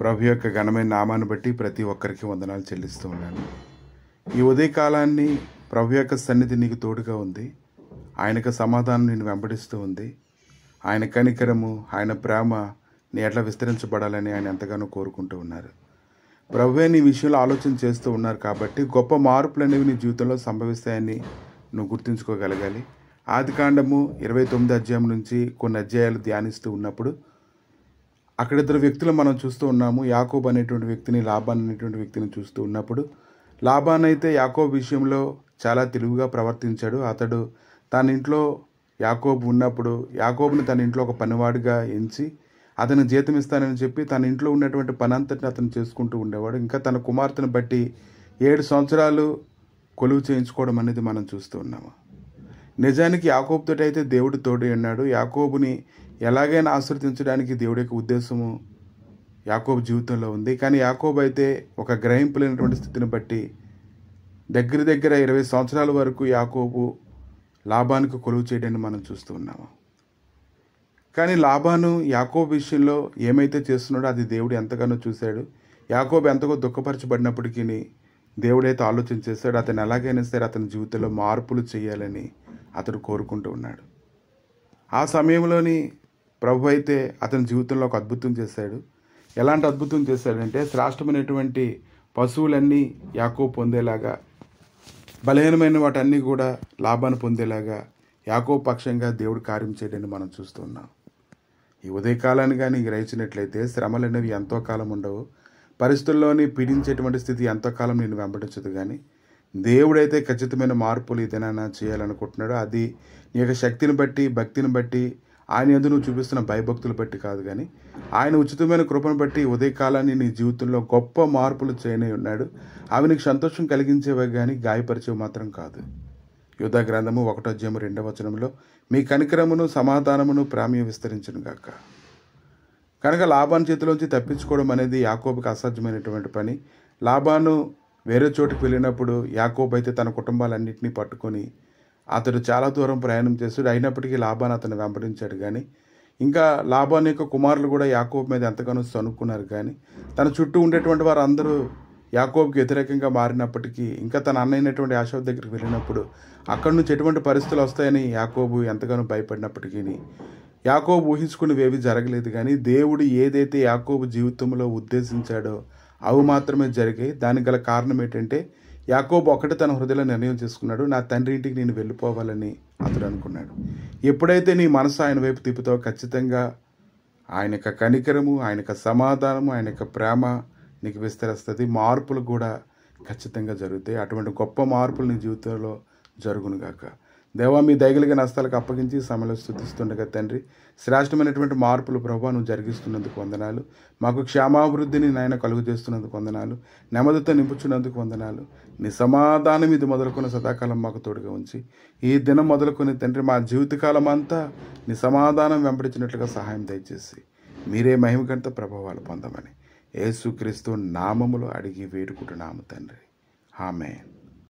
ప్రభు యొక్క ఘనమైన నామాన్ని బట్టి ప్రతి ఒక్కరికి వందనాలు చెల్లిస్తూ ఉన్నాను. ఈ ఉదయకాలాన్ని ప్రభు యొక్క సన్నిధి నీకు తోడుగా ఉంది. ఆయనకు సమాధానం నిన్ను వెంబడిస్తూ ఉంది. ఆయన కనికరము, ఆయన ప్రేమ నీ ఎట్లా విస్తరించబడాలని ఆయన ఎంతగానో కోరుకుంటూ ఉన్నారు. ప్రభువే నీ విషయంలో ఆలోచన చేస్తూ ఉన్నారు కాబట్టి గొప్ప మార్పులు అనేవి నీ జీవితంలో సంభవిస్తాయని నువ్వు గుర్తుంచుకోగలగాలి. ఆదికాండము 29 అధ్యాయం నుంచి కొన్ని అధ్యాయాలు ధ్యానిస్తూ ఉన్నప్పుడు అక్కడ ఇద్దరు వ్యక్తులు మనం చూస్తూ ఉన్నాము. యాకోబు అనేటువంటి వ్యక్తిని, లాబాన్ అనేటువంటి వ్యక్తిని చూస్తూ ఉన్నప్పుడు లాబాన్ అయితే యాకోబు విషయంలో చాలా తెలివిగా ప్రవర్తించాడు. అతడు తన ఇంట్లో యాకోబు ఉన్నప్పుడు యాకోబుని తన ఇంట్లో ఒక పనివాడిగా ఎంచి అతను జీతం ఇస్తానని చెప్పి తన ఇంట్లో ఉన్నటువంటి పని అంతటిని అతను చేసుకుంటూ ఉండేవాడు. ఇంకా తన కుమార్తెను బట్టి 7 సంవత్సరాలు కొలువు చేయించుకోవడం అనేది మనం చూస్తూ ఉన్నాము. నిజానికి యాకోబుతో అయితే దేవుడు తోడే ఉన్నాడు. యాకోబుని ఎలాగైనా ఆశీర్వదించడానికి దేవుడి యొక్క ఉద్దేశము యాకోబు జీవితంలో ఉంది. కానీ యాకోబు అయితే ఒక గ్రహింపులేనటువంటి స్థితిని బట్టి దగ్గర 20 సంవత్సరాల వరకు యాకోబు లాబానుకు కొలువు చేయడాన్ని మనం చూస్తూ ఉన్నాము. కానీ లాబాను యాకోబు విషయంలో ఏమైతే చేస్తున్నాడో అది దేవుడు ఎంతగానో చూశాడు. యాకోబు ఎంతగా దుఃఖపరచబడినప్పటికీ దేవుడైతే ఆలోచన చేశాడు. అతను ఎలాగైనా సరే అతని జీవితంలో మార్పులు చేయాలని అతడు కోరుకుంటూ ఉన్నాడు. ఆ సమయంలోని ప్రభు అయితే అతని జీవితంలో ఒక అద్భుతం చేశాడు. ఎలాంటి అద్భుతం చేశాడంటే శ్రేష్టమైనటువంటి పశువులన్నీ యాకోబు పొందేలాగా, బలహీనమైన వాటన్నీ కూడా లాబాను పొందేలాగా యాకోబు పక్షంగా దేవుడు కార్యం చేయడాన్ని మనం చూస్తున్నాం. ఈ ఉదయకాలాన్ని కానీ గ్రహించినట్లయితే శ్రమలు అనేవి ఎంతో కాలం ఉండవు. పరిస్థితుల్లోని పీడించేటువంటి స్థితి ఎంతో కాలం నేను వెంబడించదు. కానీ దేవుడైతే ఖచ్చితమైన మార్పులు ఏదైనా చేయాలనుకుంటున్నాడో అది నీ యొక్క శక్తిని బట్టి, భక్తిని బట్టి, ఆయన యందు నువ్వు చూపిస్తున్న భయభక్తులు బట్టి కాదు, కానీ ఆయన ఉచితమైన కృపను బట్టి ఉదయకాలాన్ని నీ జీవితంలో గొప్ప మార్పులు చేయనే ఉన్నాడు. అవి నీకు సంతోషం కలిగించేవే కానీ గాయపరిచేవి మాత్రం కాదు. యోధా గ్రంథము 1వ అధ్యాయము 2వ వచనంలో మీ కనికరమును, సమాధానమును, ప్రేమ విస్తరించును గాక. కనుక లాబాను చేతిలోంచి తప్పించుకోవడం అనేది యాకోబుకి అసాధ్యమైనటువంటి పని. లాబాను వేరే చోటుకు వెళ్ళినప్పుడు యాకోబు అయితే తన కుటుంబాలన్నింటినీ పట్టుకొని అతడు చాలా దూరం ప్రయాణం చేస్తాడు. అయినప్పటికీ లాబాను అతను వెంబడించాడు. కానీ ఇంకా లాబాను యొక్క కుమారులు కూడా యాకోబు మీద ఎంతగానో సనుక్కున్నారు. కానీ తన చుట్టూ ఉండేటువంటి వారు అందరూ యాకోబుకి వ్యతిరేకంగా మారినప్పటికీ ఇంకా తన అన్నైనటువంటి యాకోబు దగ్గరికి వెళ్ళినప్పుడు అక్కడి నుంచి ఎటువంటి పరిస్థితులు వస్తాయని యాకోబు ఎంతగానో భయపడినప్పటికీ యాకోబు ఊహించుకునేవి జరగలేదు. కానీ దేవుడు ఏదైతే యాకోబు జీవితంలో ఉద్దేశించాడో అవి మాత్రమే జరిగాయి. దానికి గల కారణం ఏంటంటే యాకోబు ఒకటి తన హృదయంలో నిర్ణయం చేసుకున్నాడు, నా తండ్రి ఇంటికి నేను వెళ్ళిపోవాలని అతడు అనుకున్నాడు. ఎప్పుడైతే నీ మనసు ఆయన వైపు తిప్పుతావో ఖచ్చితంగా ఆయన యొక్క కనికరము, ఆయన యొక్క సమాధానము, ఆయన యొక్క ప్రేమ నీకు విస్తరిస్తుంది. మార్పులు కూడా ఖచ్చితంగా జరుగుతాయి. అటువంటి గొప్ప మార్పులు నీ జీవితంలో జరుగునుగాక. దేవా, మీ దయగలిగిన హస్తాలకు అప్పగించి సమయంలో స్తుతిస్తుండగా తండ్రి, శ్రేష్టమైనటువంటి మార్పులు ప్రభువా నువ్వు జరిగిస్తున్నందుకు వందనాలు. మాకు క్షేమాభివృద్ధిని నాయన కలుగు చేస్తున్నందుకు వందనాలు. నెమ్మదితో నింపుచున్నందుకు వందనాలు. నీ సమాధానం ఇది మొదలుకొని సదాకాలం మాకు తోడుగా ఉంచి ఈ దినం మొదలుకొని తండ్రి మా జీవితకాలం అంతా నీ సమాధానం వెంబడించినట్లుగా సహాయం దయచేసి మీరే మహిమకంత ప్రభావాలు పొందమని యేసుక్రీస్తు నామములో అడిగి వేడుకుంటున్నాము తండ్రి. ఆమేన్.